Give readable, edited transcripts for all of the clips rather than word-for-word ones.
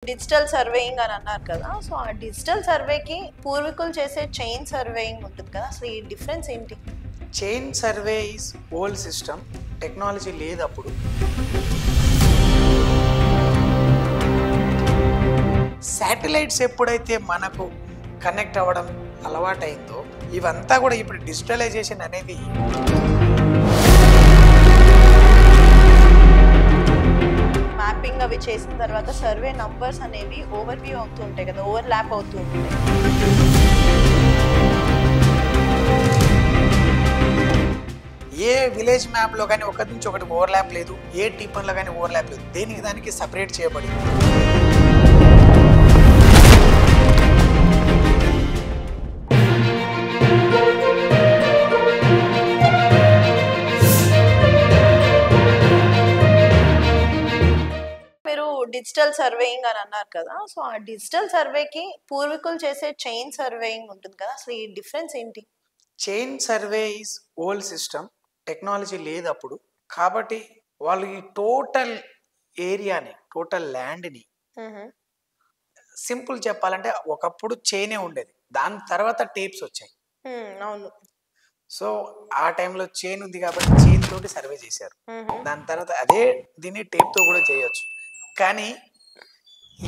Digital surveying అని అన్నారు కదా. సో ఆ డిజిటల్ సర్వేకి పూర్వీకులు చేసే చైన్ సర్వేయింగ్ ఉంటుంది కదా, అసలు ఈ డిఫరెన్స్ ఏంటి? Chain survey is old system, technology లేదు అప్పుడు. శాటిలైట్స్ ఎప్పుడైతే మనకు కనెక్ట్ అవ్వడం అలవాటైందో ఇవంతా కూడా ఇప్పుడు డిజిటలైజేషన్ అనేది మ్యాపింగ్ అవి చేసిన తర్వాత సర్వే నంబర్స్ అనేవి ఓవర్ వ్యూ అవుతూ ఉంటాయి కదా, ఓవర్ ల్యాప్ అవుతూ ఉంటాయి. ఏ విలేజ్ మ్యాప్లో కానీ ఒకటి నుంచి ఒకటి ఓవర్లాప్ లేదు, ఏ టీపన్లో కానీ ఓవర్లాప్ లేదు, దేనికి దానికి సపరేట్ చేయబడింది. మీరు డిజిటల్ సర్వేయింగ్ అని అన్నారు కదా. సో ఆ డిజిటల్ సర్వేకి పూర్వీకులు చేసే చైన్ సర్వేయింగ్ ఉంటుంది కదా, అసలు ఈ డిఫరెన్స్ ఏంటి? Chain survey is old system, technology లేదు అప్పుడు. కాబట్టి వాళ్ళు ఈ టోటల్ ఏరియాని, టోటల్ ల్యాండ్ని, సింపుల్ చెప్పాలంటే ఒకప్పుడు చైనే ఉండేది, దాని తర్వాత టేప్స్ వచ్చాయి. అవును. సో ఆ టైంలో చైన్ ఉంది కాబట్టి చైన్ తోటి సర్వే చేశారు. దాని తర్వాత అదే దీన్ని టేప్తో కూడా చేయొచ్చు. కానీ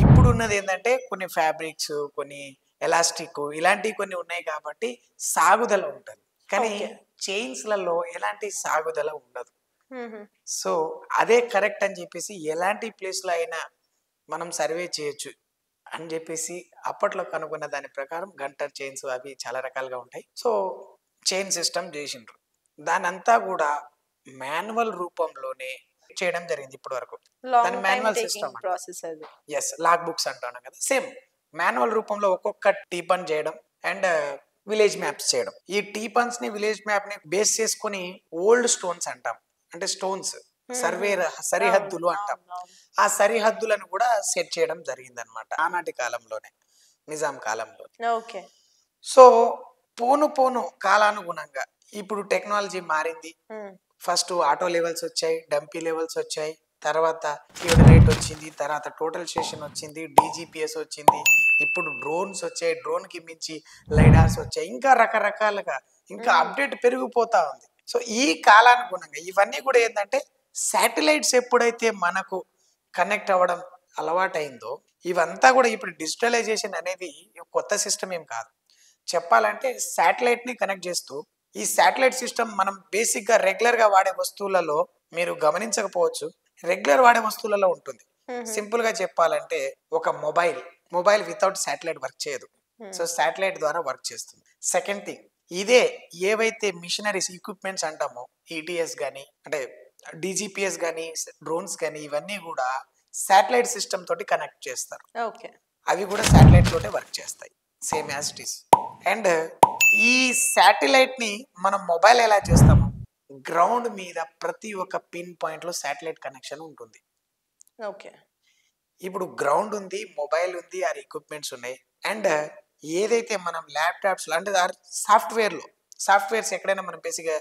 ఇప్పుడు ఉన్నది ఏంటంటే కొన్ని ఫ్యాబ్రిక్స్, కొన్ని ఎలాస్టిక్, ఇలాంటివి కొన్ని ఉన్నాయి కాబట్టి సాగుదల ఉంటుంది. కానీ చైన్స్లలో ఎలాంటి సాగుదల ఉండదు. సో అదే కరెక్ట్ అని చెప్పేసి ఎలాంటి ప్లేస్లో అయినా మనం సర్వే చేయొచ్చు అని చెప్పేసి అప్పట్లో కనుగొన్న దాని ప్రకారం గంటర్ చైన్స్ అవి చాలా రకాలుగా ఉంటాయి. సో చైన్ సిస్టమ్ చేసిండ్రు. దాని అంతా కూడా మాన్యువల్ రూపంలోనే చేయడం జరిగింది ఇప్పటి వరకు. దాని మాన్యువల్ సిస్టమ్ ప్రాసెస్ అది. ఎస్, లాగ్ బుక్స్ అంటాను కదా, సేమ్ మాన్యువల్ రూపంలో ఒక్కొక్క టీపన్ చేయడం అండ్ విలేజ్ మ్యాప్స్ చేయడం. ఈ టీపన్స్ ని, విలేజ్ మ్యాప్ ని బేస్ చేసుకొని ఓల్డ్ స్టోన్స్ అంటాం, అంటే స్టోన్స్ సర్వే సరిహద్దులు అంటాం. ఆ సరిహద్దులను కూడా సెట్ చేయడం జరిగింది అనమాట ఆనాటి కాలంలోనే, నిజాం కాలంలో. ఓకే. సో పోను పోను కాలానుగుణంగా ఇప్పుడు టెక్నాలజీ మారింది. ఫస్ట్ ఆటో లెవెల్స్ వచ్చాయి, డంపీ లెవెల్స్ వచ్చాయి, తర్వాత రేట్ వచ్చింది, తర్వాత టోటల్ స్టేషన్ వచ్చింది, డీజీపీఎస్ వచ్చింది, ఇప్పుడు డ్రోన్స్ వచ్చాయి, డ్రోన్ కి మించి లైడార్స్ వచ్చాయి, ఇంకా రకరకాలుగా ఇంకా అప్డేట్ పెరిగిపోతా ఉంది. సో ఈ కాలానుగుణంగా ఇవన్నీ కూడా ఏంటంటే శాటిలైట్స్ ఎప్పుడైతే మనకు కనెక్ట్ అవ్వడం అలవాటైందో ఇవంతా కూడా ఇప్పుడు డిజిటలైజేషన్ అనేది కొత్త సిస్టమ్ ఏం కాదు. చెప్పాలంటే శాటిలైట్ ని కనెక్ట్ చేస్తూ, ఈ శాటిలైట్ సిస్టమ్ మనం బేసిక్ గా రెగ్యులర్ గా వాడే వస్తువులలో మీరు గమనించకపోవచ్చు, రెగ్యులర్ వాడే వస్తువులలో ఉంటుంది. సింపుల్ గా చెప్పాలంటే ఒక మొబైల్ వితౌట్ శాటిలైట్ వర్క్ చేయదు. సో శాటిలైట్ ద్వారా వర్క్ చేస్తుంది. సెకండ్ థింగ్, ఇదే ఏవైతే మిషనరీస్ ఎక్విప్మెంట్స్ అంటామో, ఈటీఎస్ కానీ అంటే డీజీపీఎస్ కానీ డ్రోన్స్ కానీ ఇవన్నీ కూడా శాటిలైట్ సిస్టమ్ తోటి కనెక్ట్ చేస్తారు. అవి కూడా శాటిలైట్ తోటే వర్క్ చేస్తాయి, same as it is. And ఈ శాటిలైట్ ని మనం మొబైల్ ఎలా చేస్తాము, గ్రౌండ్ మీద ప్రతి ఒక్క పిన్ పాయింట్ లో శాటిలైట్ కనెక్షన్ ఉంటుంది. ఓకే. ఇప్పుడు గ్రౌండ్ ఉంది, మొబైల్ ఉంది, ఆ ఎక్విప్మెంట్స్ ఉన్నాయి. అండ్ ఏదైతే మనం ల్యాప్టాప్స్ అంటే సాఫ్ట్వేర్స్ ఎక్కడైనా మనం బేసిక్గా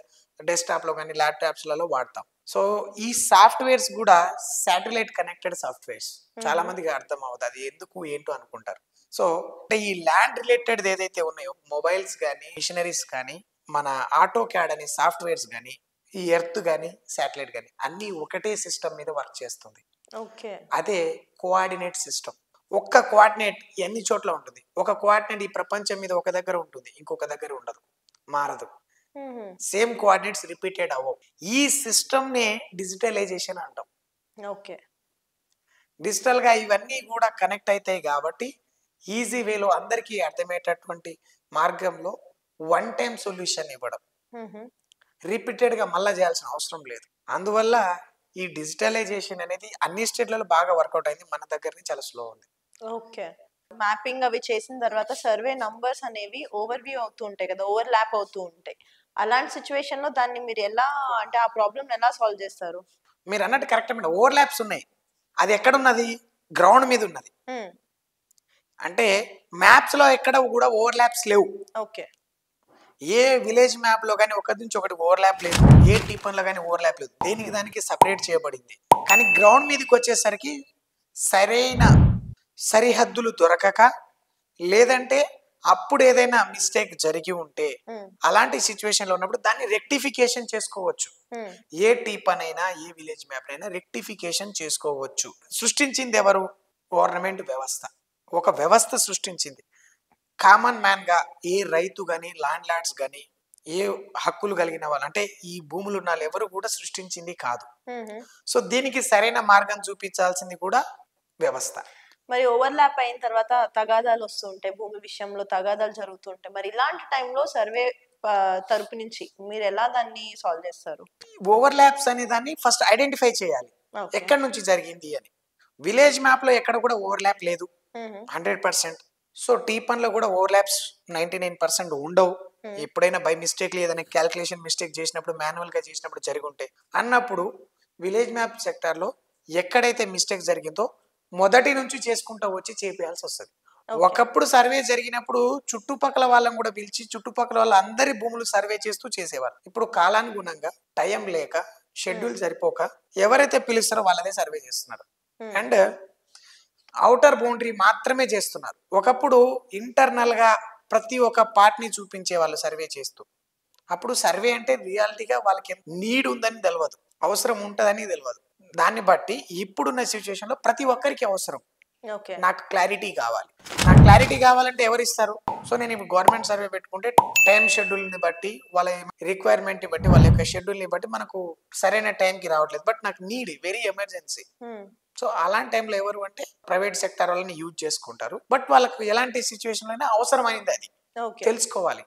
డెస్క్టాప్ లో కానీ ల్యాప్టాప్స్ లలో వాడతాం. సో ఈ సాఫ్ట్వేర్స్ కూడా శాటిలైట్ కనెక్టెడ్ సాఫ్ట్వేర్స్. చాలా మందికి అర్థం అవుతుంది అది ఎందుకు ఏంటో అనుకుంటారు. సో అంటే ఈ ల్యాండ్ రిలేటెడ్ ఏదైతే ఉన్నాయో, మొబైల్స్ కానీ, మిషనరీస్ కానీ, మన ఆటో క్యాడ్ అనే సాఫ్ట్వేర్స్ కానీ, ఈ ఎర్త్ కానీ, శాటిలైట్ కానీ అన్ని ఒకటే సిస్టమ్ మీద వర్క్ చేస్తుంది. అదే కోఆర్డినేట్ సిస్టమ్. ఒక్క కోఆర్డినేట్ ఎన్ని చోట్ల ఉంటుంది. ఒక కోఆర్డినేట్ ఈ ప్రపంచం మీద ఒక దగ్గర ఉంటుంది, ఇంకొక దగ్గర ఉండదు, మారదు. సేమ్ కోఆర్డినేట్స్ రిపీటెడ్ అవ్వవు. ఈ సిస్టమ్ నే డిజిటలైజేషన్ అంటాం. డిజిటల్ గా ఇవన్నీ కూడా కనెక్ట్ అవుతాయి కాబట్టి ఈజీ వేలో అందరికీ అర్థమయ్యేటటువంటి మార్గంలో వన్ టైం సొల్యూషన్ ఇవ్వడం, రిపీటెడ్ గా మళ్ళా చేయాల్సిన అవసరం లేదు. అందువల్ల ఈ డిజిటలైజేషన్ అనేది అన్ని స్టేట్లలో బాగా వర్కౌట్ అయింది, మన దగ్గర చాలా స్లో ఉంది. ఓకే. మ్యాపింగ్ అవి చేసిన తర్వాత సర్వే నంబర్స్ అనేవి ఓవర్ వ్యూ అవుతూ ఉంటాయి కదా, ఓవర్ ల్యాప్ అవుతూ ఉంటాయి. అలాంటి సిచ్యువేషన్ లో దాన్ని మీరు ఎలా, అంటే ఆ ప్రాబ్లమ్ ఎలా సాల్వ్ చేస్తారు? మీరు అన్నట్టు కరెక్ట్ మేడం, ఓవర్ ల్యాప్స్ ఉన్నాయి. అది ఎక్కడ ఉన్నది? గ్రౌండ్ మీద ఉన్నది. అంటే మ్యాప్స్ లో ఎక్కడ కూడా ఓవర్ ల్యాప్స్ లేవు. ఓకే. ఏ విలేజ్ మ్యాప్ లో కానీ ఒకటి నుంచి ఒకటి ఓవర్ ల్యాప్ లేదు, ఏ టీపన్ లో కానీ ఓవర్ ల్యాప్ లేదు, దేనికి దానికి సపరేట్ చేయబడింది. కానీ గ్రౌండ్ మీదకి వచ్చేసరికి సరైన సరిహద్దులు దొరకక, లేదంటే అప్పుడు ఏదైనా మిస్టేక్ జరిగి ఉంటే అలాంటి సిచ్యువేషన్లో ఉన్నప్పుడు దాన్ని రెక్టిఫికేషన్ చేసుకోవచ్చు. ఏ టీ పనైనా ఏ విలేజ్ మ్యాప్ అయినా రెక్టిఫికేషన్ చేసుకోవచ్చు. సృష్టించింది ఎవరు? గవర్నమెంట్ వ్యవస్థ. ఒక వ్యవస్థ సృష్టించింది. కామన్ మ్యాన్ గా ఏ రైతు గాని, ల్యాండ్ లార్డ్స్ గాని, ఏ హక్కులు కలిగిన వాళ్ళు అంటే ఈ భూములు ఉన్న వాళ్ళు ఎవరు కూడా సృష్టించింది కాదు. సో దీనికి సరైన మార్గం చూపించాల్సింది కూడా వ్యవస్థ. మరి ఓవర్లాప్ అయిన తర్వాత తగాదాలు వస్తుంటాయి, భూమి విషయంలో తగాదాలు జరుగుతుంటాయి. మరి ఇలాంటి టైంలో సర్వే తరపు నుంచి మీరు ఎలా దాన్ని సాల్వ్ చేస్తారు? ఓవర్లాప్స్ అనే దాన్ని ఫస్ట్ ఐడెంటిఫై చేయాలి, ఎక్కడి నుంచి జరిగింది అని. విలేజ్ మ్యాప్ లో ఎక్కడ కూడా ఓవర్లాప్ లేదు 100%. సో టీ పన్ లో కూడా ఓవర్లాప్స్ 99% ఉండవు. ఎప్పుడైనా బై మిస్టేక్ ఏదైనా క్యాల్కులేషన్ మిస్టేక్ చేసినప్పుడు, మాన్యువల్ గా చేసినప్పుడు జరిగి ఉంటాయి అన్నప్పుడు విలేజ్ మ్యాప్ సెక్టార్ లో ఎక్కడైతే మిస్టేక్ జరిగిందో మొదటి నుంచి చేసుకుంటూ వచ్చి చేయాల్సి వస్తుంది. ఒకప్పుడు సర్వే జరిగినప్పుడు చుట్టుపక్కల వాళ్ళని కూడా పిలిచి చుట్టుపక్కల వాళ్ళ అందరి భూములు సర్వే చేస్తూ చేసేవారు. ఇప్పుడు కాలానుగుణంగా టైం లేక, షెడ్యూల్ సరిపోక ఎవరైతే పిలుస్తారో వాళ్ళదే సర్వే చేస్తున్నారు. అండ్ ఔటర్ బౌండరీ మాత్రమే చేస్తున్నారు. ఒకప్పుడు ఇంటర్నల్ గా ప్రతి ఒక్క పార్ట్ ని చూపించే వాళ్ళు సర్వే చేస్తూ. అప్పుడు సర్వే అంటే రియాలిటీగా వాళ్ళకి నీడ్ ఉందని తెలియదు, అవసరం ఉంటుందని తెలియదు. దాన్ని బట్టి ఇప్పుడున్న సిచ్యువేషన్ లో ప్రతి ఒక్కరికి అవసరం. నాకు క్లారిటీ కావాలి. నాకు క్లారిటీ కావాలంటే ఎవరు ఇస్తారు? సో నేను ఇప్పుడు గవర్నమెంట్ సర్వే పెట్టుకుంటే టైం షెడ్యూల్ ని బట్టి, వాళ్ళ రిక్వైర్మెంట్ ని బట్టి, వాళ్ళ యొక్క షెడ్యూల్ ని బట్టి మనకు సరైన టైంకి రావట్లేదు. బట్ నాకు నీడ్ వెరీ ఎమర్జెన్సీ. సో అలాంటి టైంలో ఎవరు అంటే ప్రైవేట్ సెక్టర్ వాళ్ళని యూజ్ చేసుకుంటారు. బట్ వాళ్ళకు ఎలాంటి సిచ్యువేషన్ అయినా అవసరమైంది అది తెలుసుకోవాలి.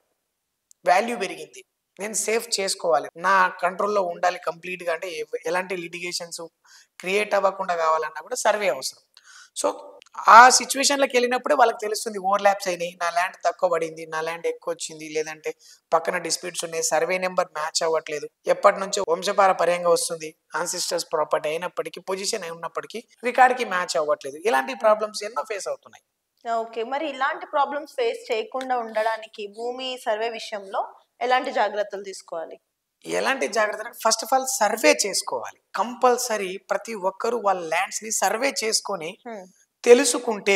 వాల్యూ పెరిగింది, నేను సేఫ్ చేసుకోవాలి, నా కంట్రోల్లో ఉండాలి కంప్లీట్గా. అంటే ఎలాంటి లిటిగేషన్స్ క్రియేట్ అవ్వకుండా కావాలన్నా కూడా సర్వే అవసరం. సో ఆ సిచ్యువేషన్లోకి వెళ్ళినప్పుడే వాళ్ళకి తెలుస్తుంది ఓవర్లాప్స్ అయినాయి, నా ల్యాండ్ తక్కువ పడింది, నా ల్యాండ్ ఎక్కువ వచ్చింది, లేదంటే పక్కన డిస్ప్యూట్స్ ఉన్నాయి, సర్వే నెంబర్ మ్యాచ్ అవ్వట్లేదు, ఎప్పటి నుంచో వంశపారపర్యంగా వస్తుంది, ఆన్సిస్టర్స్ ప్రాపర్టీ అయినప్పటికీ, పొజిషన్ ఉన్నప్పటికీ రికార్డ్కి మ్యాచ్ అవ్వట్లేదు. ఇలాంటి ప్రాబ్లమ్స్ ఎన్నో ఫేస్ అవుతున్నాయి. ఓకే, మరి ఇలాంటి ప్రాబ్లమ్స్ ఫేస్ చేయకుండా ఉండడానికి భూమి సర్వే విషయంలో ఎలాంటి జాగ్రత్తలు తీసుకోవాలి? ఎలాంటి జాగ్రత్తలు? ఫస్ట్ ఆఫ్ ఆల్ సర్వే చేసుకోవాలి కంపల్సరీ. ప్రతి ఒక్కరు వాళ్ళ ల్యాండ్స్ ని సర్వే చేసుకొని తెలుసుకుంటే,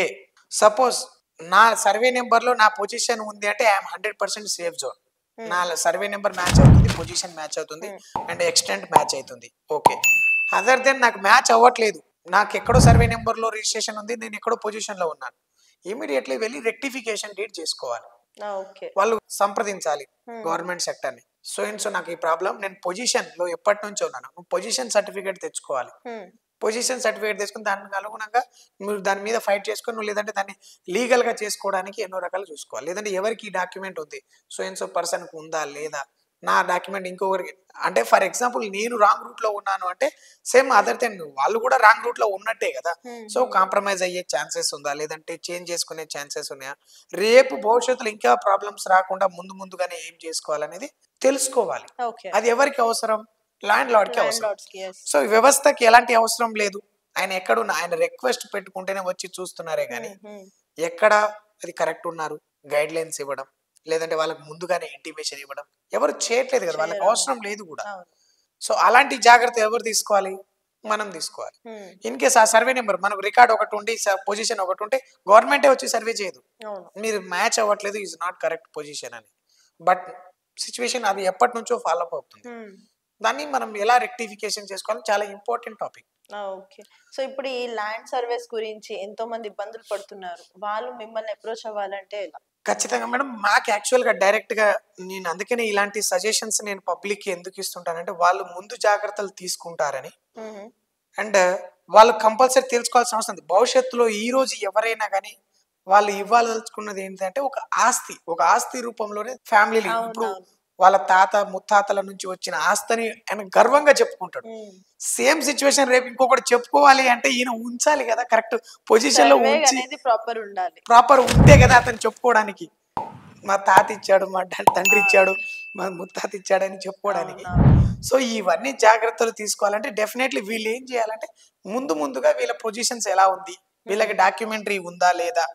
సపోజ్ నా సర్వే నెంబర్ లో నా పొజిషన్ ఉంది అంటే ఐఎమ్ 100% సేఫ్ జోన్. నా సర్వే నెంబర్ మ్యాచ్ అవుతుంది, పొజిషన్ మ్యాచ్ అవుతుంది, అండ్ ఎక్స్టెంట్ మ్యాచ్ అవుతుంది. ఓకే, అదర్ దెన్ నాకు మ్యాచ్ అవ్వట్లేదు, నాకు ఎక్కడో సర్వే నెంబర్ లో రిజిస్ట్రేషన్ ఉంది, నేను ఎక్కడో పొజిషన్ లో ఉన్నాను, ఇమీడియట్లీ వెళ్ళి రెక్టిఫికేషన్ డేట్ చేసుకోవాలి. వాళ్ళు సంప్రదించాలి గవర్నమెంట్ సెక్టర్ ని. సో నాకు ఈ ప్రాబ్లం, నేను పొజిషన్ లో ఎప్పటి నుంచో ఉన్నాను, పొజిషన్ సర్టిఫికేట్ తెచ్చుకోవాలి. పొజిషన్ సర్టిఫికేట్ తెచ్చుకుని దానికి అనుగుణంగా మీరు దాని మీద ఫైట్ చేసుకొని, లేదంటే దాన్ని లీగల్ గా చేసుకోవడానికి ఎన్నో రకాలు చూసుకోవాలి. లేదంటే ఎవరికి ఈ డాక్యుమెంట్ ఉంది, సో పర్సన్కి ఉందా లేదా, నా డాక్యుమెంట్ ఇంకొకరికి, అంటే ఫర్ ఎగ్జాంపుల్ నేను రాంగ్ రూట్ లో ఉన్నాను అంటే సేమ్ అదర్ దెన్ వాళ్ళు కూడా రాంగ్ రూట్ లో ఉన్నట్టే కదా. సో కాంప్రమైజ్ అయ్యే ఛాన్సెస్ ఉందా, లేదంటే చేంజ్ చేసుకునే ఛాన్సెస్ ఉన్నాయా, రేపు భవిష్యత్తులో ఇంకా ప్రాబ్లమ్స్ రాకుండా ముందుగానే ఏం చేసుకోవాలనేది తెలుసుకోవాలి. అది ఎవరికి అవసరం? ల్యాండ్ లార్డ్కి అవసరం. సో వ్యవస్థకి ఎలాంటి అవసరం లేదు, ఆయన ఎక్కడున్నా ఆయన రిక్వెస్ట్ పెట్టుకుంటేనే వచ్చి చూస్తున్నారే కానీ ఎక్కడ అది కరెక్ట్ ఉన్నారు గైడ్ లైన్స్ ఇవ్వడం, లేదంటే వాళ్ళకి ముందుగానే ఇంటిమేషన్ ఇవ్వడం ఎవరు చేయట్లేదు కదా, వాళ్ళకి అవసరం లేదు కూడా. సో అలాంటి జాగ్రత్త ఎవరు తీసుకోవాలి? మనం తీసుకోవాలి. ఇన్ కేస్ ఆ సర్వే నెంబర్ మనకు రికార్డ్ ఒకటి ఉండి పొజిషన్ ఒకటి ఉంటే గవర్నమెంటే వచ్చి సర్వే చేయదు, మీరు మ్యాచ్ అవ్వట్లేదు, ఈజ్ నాట్ కరెక్ట్ పొజిషన్ అని. బట్ సిచ్యువేషన్ అది ఎప్పటి నుంచో ఫాలో అప్ అవుతుంది. దాన్ని మనం ఎలా రెక్టిఫికేషన్ చేసుకోవాలి, చాలా ఇంపార్టెంట్ టాపిక్. ఓకే, సో ఇప్పుడు ఈ ల్యాండ్ సర్వేస్ గురించి ఎంతో మంది ఇబ్బందులు పడుతున్నారు, వాళ్ళు మిమ్మల్ని అప్రోచ్ అవ్వాలంటే ఎలా? ఖచ్చితంగా మేడం, మాకు యాక్చువల్గా డైరెక్ట్గా నేను అందుకనే ఇలాంటి సజెషన్స్ నేను పబ్లిక్కి ఎందుకు ఇస్తుంటానంటే వాళ్ళు ముందు జాగ్రత్తలు తీసుకుంటారని. అండ్ వాళ్ళు కంపల్సరీ తెలుసుకోవాల్సిన అవసరం ఉంది. భవిష్యత్తులో ఈ రోజు ఎవరైనా కానీ వాళ్ళు ఇవ్వాలనుకున్నది ఏంటంటే ఒక ఆస్తి రూపంలోనే ఫ్యామిలీ. ఇప్పుడు వాళ్ళ తాత ముత్తాతల నుంచి వచ్చిన ఆస్తిని ఆయన గర్వంగా చెప్పుకుంటాడు. సేమ్ సిచ్యువేషన్ రేపు ఇంకొకటి చెప్పుకోవాలి అంటే ఈయన ఉంచాలి కదా కరెక్ట్ పొజిషన్ లో, ప్రాపర్ ఉంటే కదా అతను చెప్పుకోవడానికి. మా తాత ఇచ్చాడు, మా తండ్రి ఇచ్చాడు, మా ముత్తాత ఇచ్చాడని చెప్పుకోవడానికి. సో ఇవన్నీ జాగ్రత్తలు తీసుకోవాలంటే డెఫినెట్లీ వీళ్ళు ఏం చేయాలంటే ముందుగా వీళ్ళ పొజిషన్స్ ఎలా ఉంది, వీళ్ళకి డాక్యుమెంటరీ ఉందా లేదా,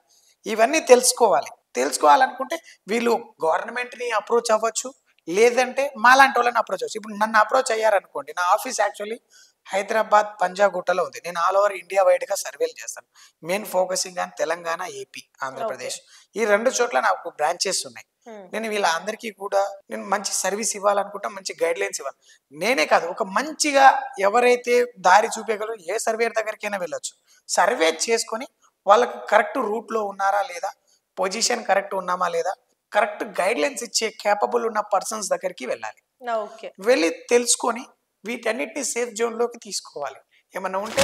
ఇవన్నీ తెలుసుకోవాలనుకుంటే వీళ్ళు గవర్నమెంట్ ని అప్రోచ్ అవ్వచ్చు, లేదంటే మాలాంటి వాళ్ళని అప్రోచ్ అవ్వచ్చు. ఇప్పుడు నన్ను అప్రోచ్ అయ్యారనుకోండి, నా ఆఫీస్ యాక్చువల్లీ హైదరాబాద్, పంజాగుట్టలో ఉంది. నేను ఆల్ ఓవర్ ఇండియా వైడ్‌గా సర్వేలు చేస్తాను. Main focusing on Telangana, AP, okay. Andhra Pradesh. ఈ 2 చోట్ల నాకు బ్రాంచెస్ ఉన్నాయి. నేను వీళ్ళందరికీ కూడా నేను మంచి సర్వీస్ ఇవ్వాలనుకుంటా, మంచి గైడ్‌లైన్స్ ఇవ్వాలి. నేనే కాదు, ఒక మంచిగా ఎవరైతే దారి చూపేయగలరో ఏ సర్వేయర్ దగ్గరికైనా వెళ్ళొచ్చు. సర్వే చేసుకొని వాళ్ళకి కరెక్ట్ రూట్‌లో ఉన్నారా లేదా? పొజిషన్ కరెక్ట్ ఉన్నామా లేదా? కరెక్ట్ గైడ్‌లైన్స్ ఇచ్చే కేపబుల్ ఉన్న పర్సన్స్ దగ్గరికి వెళ్ళాలి. ఓకే. వెళ్ళి తెలుసుకొని వీటన్నిటిని సేఫ్ జోన్‌లోకి తీసుకోవాలి. ఏమన్నా ఉంటే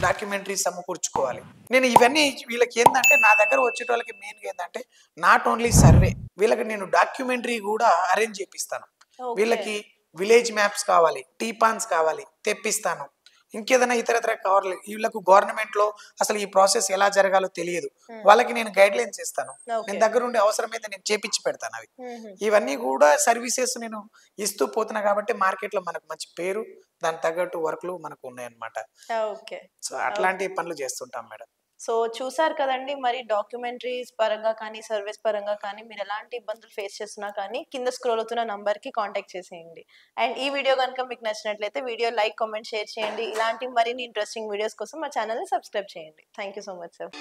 డాక్యుమెంటరీస్ సమకూర్చుకోవాలి. నేను ఇవన్నీ వీళ్ళకి ఏందంటే నా దగ్గర వచ్చేటోళ్ళకి మెయిన్‌గా ఏందంటే నాట్ ఓన్లీ సర్వే, వీళ్ళకి నేను డాక్యుమెంటరీ గూడా అరేంజ్ చేపిస్తాను. ఓకే. వీళ్ళకి విలేజ్ మ్యాప్స్ కావాలి, టీపాన్స్ కావాలి తెప్పిస్తాను. ఇంకేదైనా ఇతరత్ర కావాలి. వీళ్ళకు గవర్నమెంట్‌లో అసలు ఈ ప్రాసెస్ ఎలా జరగాలో తెలియదు. వాళ్ళకి నేను గైడ్‌లైన్స్ ఇస్తాను. ఓకే. నేను దగ్గరుండి అవసరమైతే నేను చేపిచ్చి పెడతాను అవి. హుహు. ఇవన్నీ కూడా సర్వీసెస్ నేను ఇస్తూ పోతున్నా కాబట్టి మార్కెట్‌లో మనకు మంచి పేరు, దానికి తగ్గట్టు వర్క్‌లు మనకు ఉన్నాయన్నమాట. ఓకే. సో, అట్లాంటి పనులు చేస్తుంటాం మేడం. సో, చూసారు కదండీ! మరి డాక్యుమెంటరీస్ పరంగా కానీ, సర్వీస్ పరంగా కానీ మీరెలాంటి ఇబ్బందులు ఫేస్ చేస్తున్నా కానీ కింద స్క్రోల్ అవుతున్న నంబర్‌కి కాంటాక్ట్ చేసేయండి. అండ్ ఈ వీడియో గనుక మీకు నచ్చినట్లయితే వీడియో లైక్, కామెంట్, షేర్ చేయండి. ఇలాంటి మరిన్ని ఇంట్రెస్టింగ్ వీడియోస్ కోసం మా ఛానెల్‌ని సబ్స్క్రైబ్ చేయండి. Thank you so much sir.